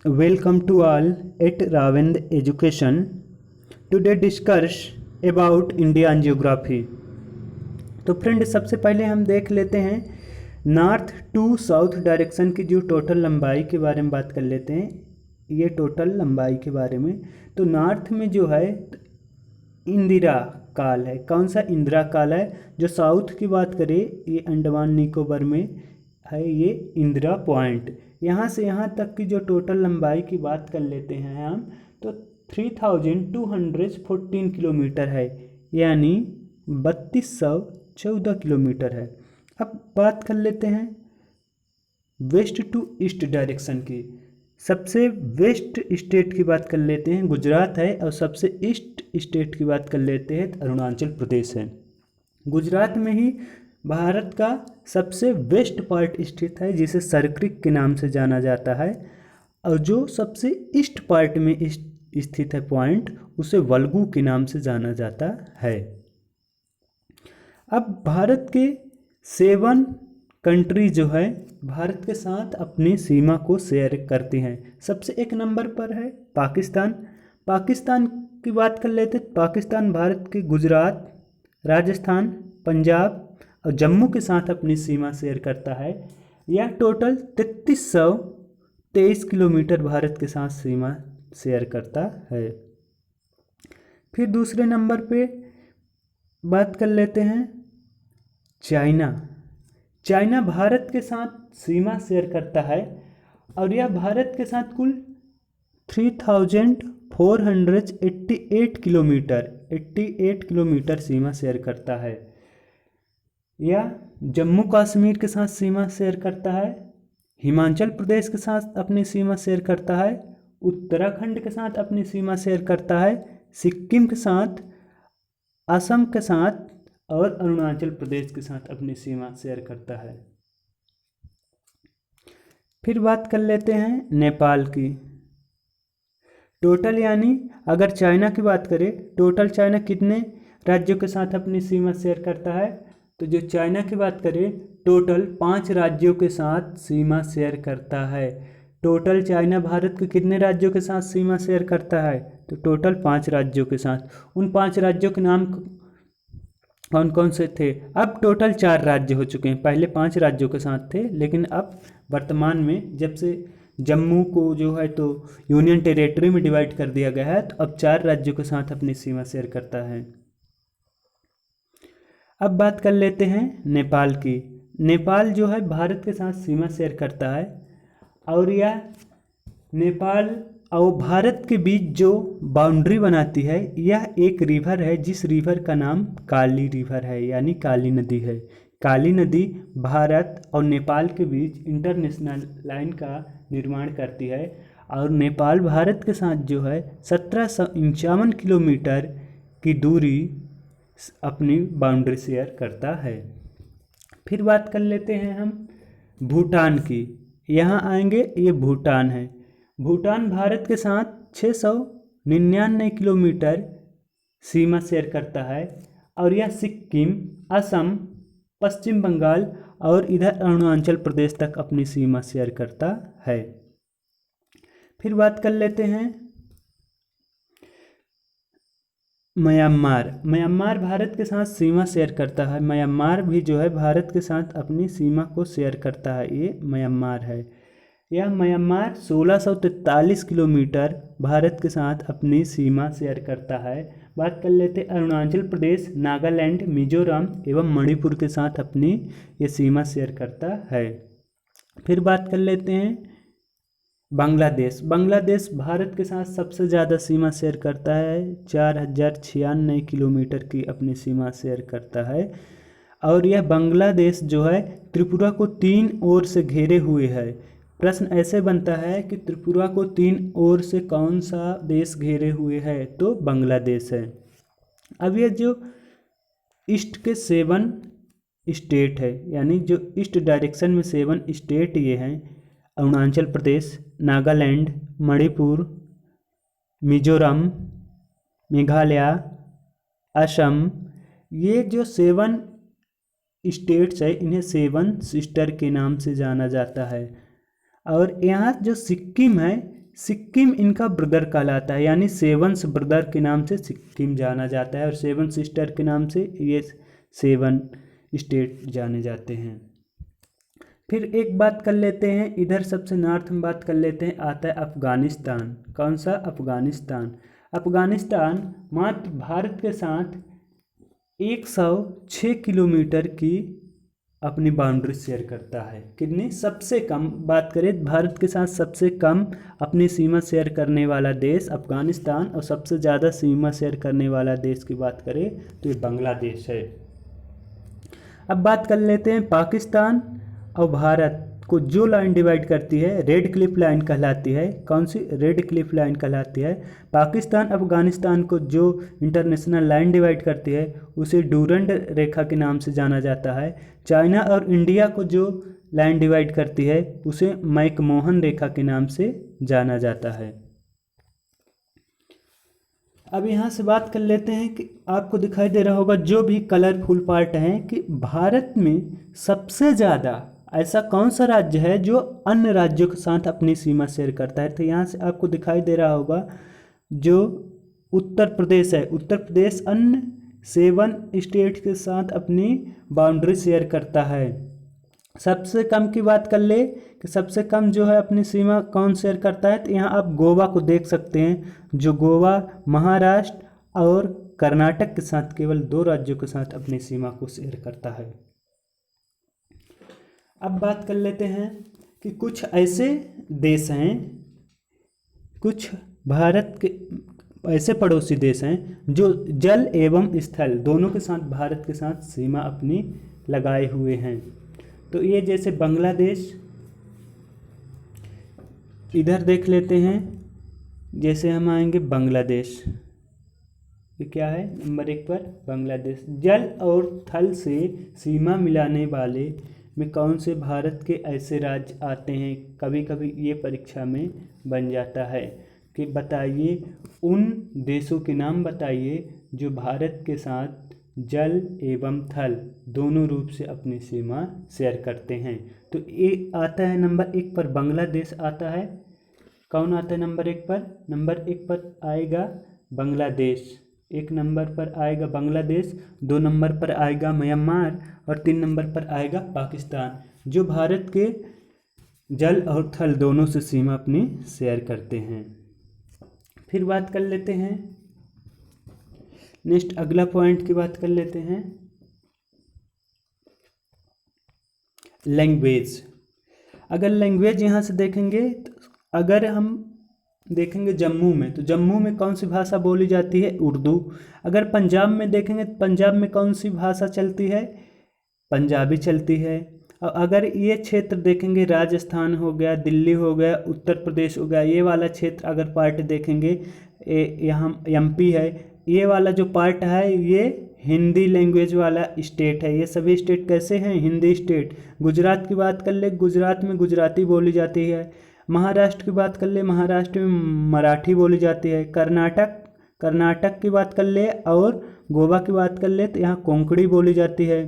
Welcome to all at Ravend Education. Today discuss about India and Geography. तो friend सबसे पहले हम देख लेते हैं नॉर्थ टू साउथ डायरेक्शन की जो टोटल लंबाई के बारे में बात कर लेते हैं। ये टोटल लंबाई के बारे में तो नॉर्थ में जो है इंदिरा काल है। कौन सा इंदिरा काल है? जो साउथ की बात करें ये अंडमान निकोबार में है, ये इंदिरा पॉइंट। यहाँ से यहाँ तक की जो टोटल लंबाई की बात कर लेते हैं हम तो 3214 किलोमीटर है, यानी 3214 किलोमीटर है। अब बात कर लेते हैं वेस्ट टू ईस्ट डायरेक्शन की। सबसे वेस्ट स्टेट की बात कर लेते हैं गुजरात है, और सबसे ईस्ट स्टेट की बात कर लेते हैं अरुणाचल प्रदेश है। गुजरात में ही भारत का सबसे वेस्ट पार्ट स्थित है, जिसे सरक्रिक के नाम से जाना जाता है, और जो सबसे ईस्ट पार्ट में स्थित है पॉइंट, उसे वल्गू के नाम से जाना जाता है। अब भारत के 7 कंट्री जो है भारत के साथ अपनी सीमा को शेयर करती हैं। सबसे एक नंबर पर है पाकिस्तान। पाकिस्तान की बात कर लेते हैं। पाकिस्तान भारत के गुजरात, राजस्थान, पंजाब और जम्मू के साथ अपनी सीमा शेयर करता है। यह टोटल 3323 किलोमीटर भारत के साथ सीमा शेयर करता है। फिर दूसरे नंबर पे बात कर लेते हैं चाइना। चाइना भारत के साथ सीमा शेयर करता है, और यह भारत के साथ कुल 3488 किलोमीटर सीमा शेयर करता है। यह जम्मू कश्मीर के साथ सीमा शेयर करता है, हिमाचल प्रदेश के साथ अपनी सीमा शेयर करता है, उत्तराखंड के साथ अपनी सीमा शेयर करता है, सिक्किम के साथ, असम के साथ और अरुणाचल प्रदेश के साथ अपनी सीमा शेयर करता है। फिर बात कर लेते हैं नेपाल की। टोटल यानी अगर चाइना की बात करें, टोटल चाइना कितने राज्यों के साथ अपनी सीमा शेयर करता है? तो जो चाइना की बात करें टोटल 5 राज्यों के साथ सीमा शेयर करता है। टोटल चाइना भारत के कितने राज्यों के साथ सीमा शेयर करता है? तो टोटल 5 राज्यों के साथ। उन 5 राज्यों के नाम कौन कौन से थे? अब टोटल 4 राज्य हो चुके हैं। पहले 5 राज्यों के साथ थे, लेकिन अब वर्तमान में जब से जम्मू को जो है तो यूनियन टेरिटरी में डिवाइड कर दिया गया है, तो अब 4 राज्यों के साथ अपनी सीमा शेयर करता है। अब बात कर लेते हैं नेपाल की। नेपाल जो है भारत के साथ सीमा शेयर करता है, और यह नेपाल और भारत के बीच जो बाउंड्री बनाती है, यह एक रिवर है, जिस रिवर का नाम काली रिवर है, यानी काली नदी है। काली नदी भारत और नेपाल के बीच इंटरनेशनल लाइन का निर्माण करती है, और नेपाल भारत के साथ जो है 1751 किलोमीटर की दूरी अपनी बाउंड्री शेयर करता है। फिर बात कर लेते हैं हम भूटान की। यहाँ आएंगे, ये भूटान है। भूटान भारत के साथ 699 किलोमीटर सीमा शेयर करता है, और यह सिक्किम, असम, पश्चिम बंगाल और इधर अरुणाचल प्रदेश तक अपनी सीमा शेयर करता है। फिर बात कर लेते हैं म्यांमार। म्यांमार भारत के साथ सीमा शेयर करता है। म्यांमार भी जो है भारत के साथ अपनी सीमा को शेयर करता है। ये म्यांमार है। यह म्यांमार 1643 किलोमीटर भारत के साथ अपनी सीमा शेयर करता है। बात कर लेते हैं अरुणाचल प्रदेश, नागालैंड, मिजोरम एवं मणिपुर के साथ अपनी ये सीमा शेयर करता है। फिर बात कर लेते हैं बांग्लादेश। बांग्लादेश भारत के साथ सबसे ज़्यादा सीमा शेयर करता है। 4096 किलोमीटर की अपनी सीमा शेयर करता है, और यह बांग्लादेश जो है त्रिपुरा को 3 ओर से घेरे हुए है। प्रश्न ऐसे बनता है कि त्रिपुरा को 3 ओर से कौन सा देश घेरे हुए है? तो बांग्लादेश है। अब ये जो ईस्ट के 7 स्टेट है, यानी जो ईस्ट डायरेक्शन में 7 स्टेट ये हैं, अरुणाचल प्रदेश, नागालैंड, मणिपुर, मिजोरम, मेघालय, असम, ये जो 7 स्टेट्स है, इन्हें 7 सिस्टर के नाम से जाना जाता है। और यहाँ जो सिक्किम है, सिक्किम इनका ब्रदर कहलाता है, यानी सेवन ब्रदर के नाम से सिक्किम जाना जाता है और सेवन सिस्टर के नाम से ये 7 स्टेट जाने जाते हैं। फिर एक बात कर लेते हैं, इधर सबसे नॉर्थ में बात कर लेते हैं, आता है अफ़गानिस्तान। कौन सा? अफ़गानिस्तान। अफ़गानिस्तान मात्र भारत के साथ 106 किलोमीटर की अपनी बाउंड्री शेयर करता है। कितनी? सबसे कम बात करें भारत के साथ सबसे कम अपनी सीमा शेयर करने वाला देश अफ़गानिस्तान, और सबसे ज़्यादा सीमा शेयर करने वाला देश की बात करें तो ये बांग्लादेश है। अब बात कर लेते हैं पाकिस्तान और भारत को जो लाइन डिवाइड करती है रेड क्लिफ लाइन कहलाती है। कौन सी? रेड क्लिफ लाइन कहलाती है। पाकिस्तान अफगानिस्तान को जो इंटरनेशनल लाइन डिवाइड करती है उसे डूरंड रेखा के नाम से जाना जाता है। चाइना और इंडिया को जो लाइन डिवाइड करती है उसे मैकमोहन रेखा के नाम से जाना जाता है। अब यहाँ से बात कर लेते हैं कि आपको दिखाई दे रहा होगा जो भी कलरफुल पार्ट हैं कि भारत में सबसे ज़्यादा ऐसा कौन सा राज्य है जो अन्य राज्यों के साथ अपनी सीमा शेयर करता है। तो यहाँ से आपको दिखाई दे रहा होगा जो उत्तर प्रदेश है, उत्तर प्रदेश अन्य 7 स्टेट के साथ अपनी बाउंड्री शेयर करता है। सबसे कम की बात कर ले कि सबसे कम जो है अपनी सीमा कौन शेयर करता है, तो यहाँ आप गोवा को देख सकते हैं, जो गोवा महाराष्ट्र और कर्नाटक के साथ केवल 2 राज्यों के साथ अपनी सीमा को शेयर करता है। अब बात कर लेते हैं कि कुछ ऐसे देश हैं, कुछ भारत के ऐसे पड़ोसी देश हैं जो जल एवं स्थल दोनों के साथ भारत के साथ सीमा अपनी लगाए हुए हैं। तो ये जैसे बांग्लादेश, इधर देख लेते हैं, जैसे हम आएंगे बांग्लादेश, ये क्या है? नंबर 1 पर बांग्लादेश। जल और थल से सीमा मिलाने वाले में कौन से भारत के ऐसे राज्य आते हैं? कभी कभी ये परीक्षा में बन जाता है कि बताइए उन देशों के नाम बताइए जो भारत के साथ जल एवं थल दोनों रूप से अपनी सीमा शेयर करते हैं। तो ये आता है नंबर 1 पर बांग्लादेश आता है। कौन आता है नंबर 1 पर? नंबर 1 पर आएगा बांग्लादेश, 1 नंबर पर आएगा बांग्लादेश, 2 नंबर पर आएगा म्यांमार और 3 नंबर पर आएगा पाकिस्तान, जो भारत के जल और थल दोनों से सीमा अपनी शेयर करते हैं। फिर बात कर लेते हैं नेक्स्ट अगला पॉइंट की बात कर लेते हैं लैंग्वेज। अगर लैंग्वेज यहाँ से देखेंगे तो अगर हम देखेंगे जम्मू में, तो जम्मू में कौन सी भाषा बोली जाती है? उर्दू। अगर पंजाब में देखेंगे तो पंजाब में कौन सी भाषा चलती है? पंजाबी चलती है। और अगर ये क्षेत्र देखेंगे राजस्थान हो गया, दिल्ली हो गया, उत्तर प्रदेश हो गया, ये वाला क्षेत्र अगर पार्ट देखेंगे यहाँ एमपी है, ये वाला जो पार्ट है ये हिंदी लैंग्वेज वाला स्टेट है। ये सभी स्टेट कैसे हैं? हिंदी स्टेट। गुजरात की बात कर ले, गुजरात में गुजराती बोली जाती है। महाराष्ट्र की बात कर ले, महाराष्ट्र में मराठी बोली जाती है। कर्नाटक की बात कर ले और गोवा की बात कर ले तो यहाँ कोंकणी बोली जाती है।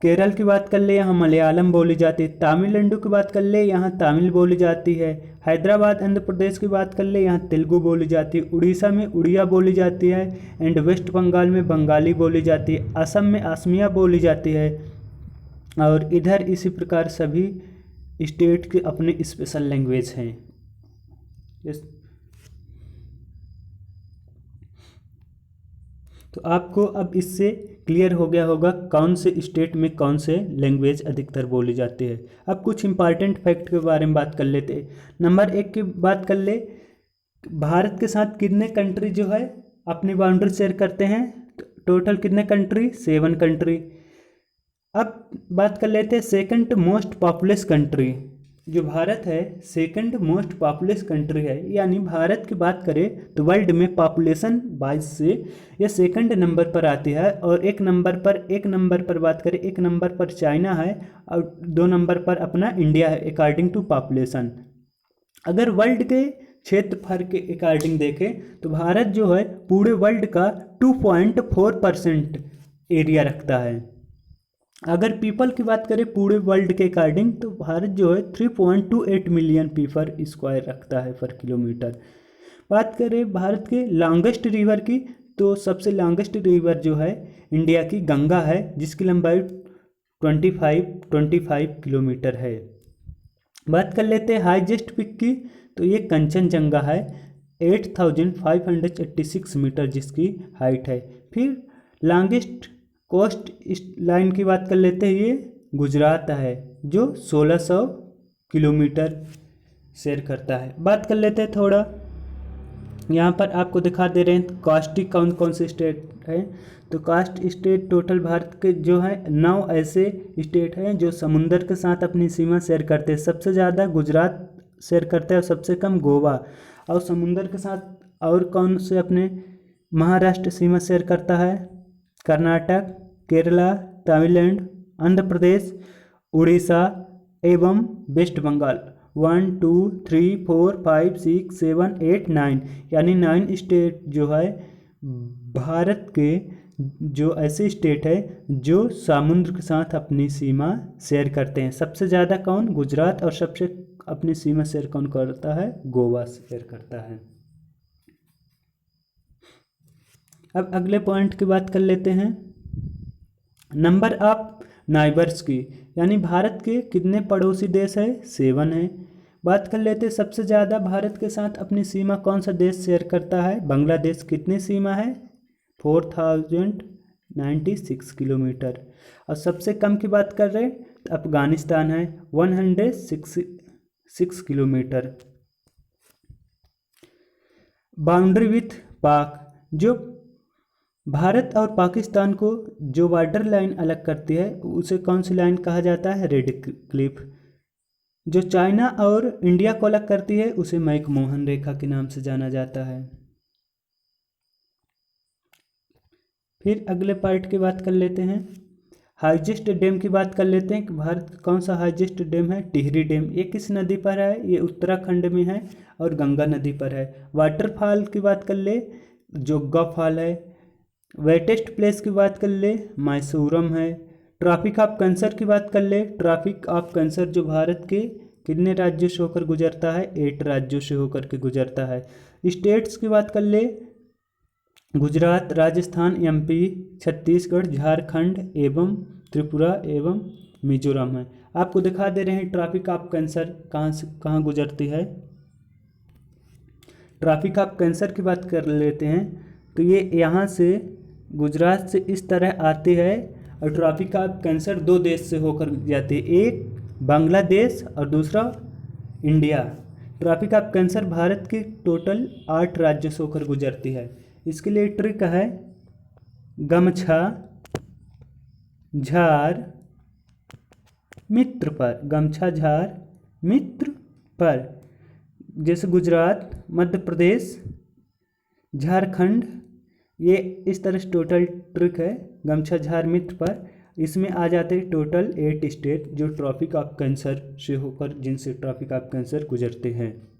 केरल की बात कर ले, यहाँ मलयालम बोली जाती है। तमिलनाडु की बात कर ले, यहाँ तमिल बोली जाती है। हैदराबाद आंध्र प्रदेश की बात कर ले, यहाँ तेलुगु बोली जाती है। उड़ीसा में उड़िया बोली जाती है एंड वेस्ट बंगाल में बंगाली बोली जाती है। असम में असमिया बोली जाती है। और इधर इसी प्रकार सभी स्टेट के अपने स्पेशल लैंग्वेज हैं। तो आपको अब इससे क्लियर हो गया होगा कौन से स्टेट में कौन से लैंग्वेज अधिकतर बोली जाती है। अब कुछ इंपॉर्टेंट फैक्ट के बारे में बात कर लेते हैं। नंबर 1 की बात कर ले, भारत के साथ कितने कंट्री जो है अपनी बाउंड्री शेयर करते हैं? टोटल कितने कंट्री? 7 कंट्री। अब बात कर लेते हैं सेकंड मोस्ट पॉपुलस कंट्री। जो भारत है सेकंड मोस्ट पॉपुलस कंट्री है, यानी भारत की बात करें तो वर्ल्ड में पॉपुलेशन वाइज से ये सेकंड नंबर पर आती है। और एक नंबर पर बात करें, 1 नंबर पर चाइना है और 2 नंबर पर अपना इंडिया है अकॉर्डिंग टू पॉपुलेशन। अगर वर्ल्ड के क्षेत्रफल के अकॉर्डिंग देखें तो भारत जो है पूरे वर्ल्ड का 2.4% एरिया रखता है। अगर पीपल की बात करें पूरे वर्ल्ड के अकॉर्डिंग, तो भारत जो है 3.28 मिलियन पीपल स्क्वायर रखता है पर किलोमीटर। बात करें भारत के लॉन्गेस्ट रिवर की, तो सबसे लॉन्गेस्ट रिवर जो है इंडिया की गंगा है, जिसकी लंबाई 25 किलोमीटर है। बात कर लेते हैं हाईएस्ट पिक की, तो ये कंचनजंगा है, 8586 मीटर जिसकी हाइट है। फिर लॉन्गेस्ट कोस्ट लाइन की बात कर लेते हैं, ये गुजरात है जो 1600 किलोमीटर शेयर करता है। बात कर लेते हैं थोड़ा, यहाँ पर आपको दिखा दे रहे हैं कास्ट कौन कौन से स्टेट हैं। तो कास्ट स्टेट टोटल भारत के जो है 9 ऐसे स्टेट हैं जो समुंदर के साथ अपनी सीमा शेयर करते हैं। सबसे ज़्यादा गुजरात शेयर करता है और सबसे कम गोवा। और समुंदर के साथ और कौन से अपने महाराष्ट्र सीमा शेयर करता है? कर्नाटक, केरला, तमिलनाडु, आंध्र प्रदेश, उड़ीसा एवं वेस्ट बंगाल। 1 2 3 4 5 6 7 8 9, यानी 9 स्टेट जो है भारत के जो ऐसे स्टेट है जो समुद्र के साथ अपनी सीमा शेयर करते हैं। सबसे ज़्यादा कौन? गुजरात। और सबसे अपनी सीमा शेयर कौन करता है? गोवा शेयर करता है। अब अगले पॉइंट की बात कर लेते हैं, नंबर ऑफ नाइबर्स की, यानी भारत के कितने पड़ोसी देश है? 7 है। बात कर लेते हैं सबसे ज़्यादा भारत के साथ अपनी सीमा कौन सा देश शेयर करता है? बांग्लादेश। कितनी सीमा है? 4096 किलोमीटर। और सबसे कम की बात कर रहे हैं तो अफगानिस्तान है, 106 किलोमीटर। बाउंड्री विथ पाक, जो भारत और पाकिस्तान को जो बॉर्डर लाइन अलग करती है उसे कौन सी लाइन कहा जाता है? Red Cliff. जो चाइना और इंडिया को अलग करती है उसे मैकमोहन रेखा के नाम से जाना जाता है। फिर अगले पार्ट की बात कर लेते हैं, हाईएस्ट डैम की बात कर लेते हैं कि भारत का कौन सा हाईएस्ट डैम है? टिहरी डैम। ये किस नदी पर है? ये उत्तराखंड में है और गंगा नदी पर है। वाटरफॉल की बात कर ले, जोग्गा फॉल है। वेटेस्ट प्लेस की बात कर ले, मैसूरम है। ट्रॉपिक ऑफ कैंसर की बात कर ले, ट्रॉपिक ऑफ कैंसर जो भारत के कितने राज्यों से होकर गुजरता है? 8 राज्यों से होकर के गुजरता है। स्टेट्स की बात कर ले, गुजरात, राजस्थान, एमपी, छत्तीसगढ़, झारखंड एवं त्रिपुरा एवं मिजोरम है। आपको दिखा दे रहे हैं ट्रॉपिक ऑफ कैंसर कहाँ से कहाँ गुजरती है। ट्रॉपिक ऑफ कैंसर की बात कर लेते हैं, तो ये यहाँ से गुजरात से इस तरह आती है और ट्रॉपिक ऑफ कैंसर 2 देश से होकर जाती है, एक बांग्लादेश और दूसरा India. Tropic of cancer Bharat के टोटल 8 राज्यों से होकर गुजरती है। इसके लिए ट्रिक है, गमछा झार मित्र पर, गमछा झार मित्र पर। जैसे गुजरात, मध्य प्रदेश, झारखंड, ये इस तरह से टोटल ट्रिक है गमछा झार मित्र पर। इसमें आ जाते हैं टोटल 8 स्टेट जो ट्रॉपिक ऑफ कैंसर से होकर, जिनसे ट्रॉपिक ऑफ कैंसर गुजरते हैं।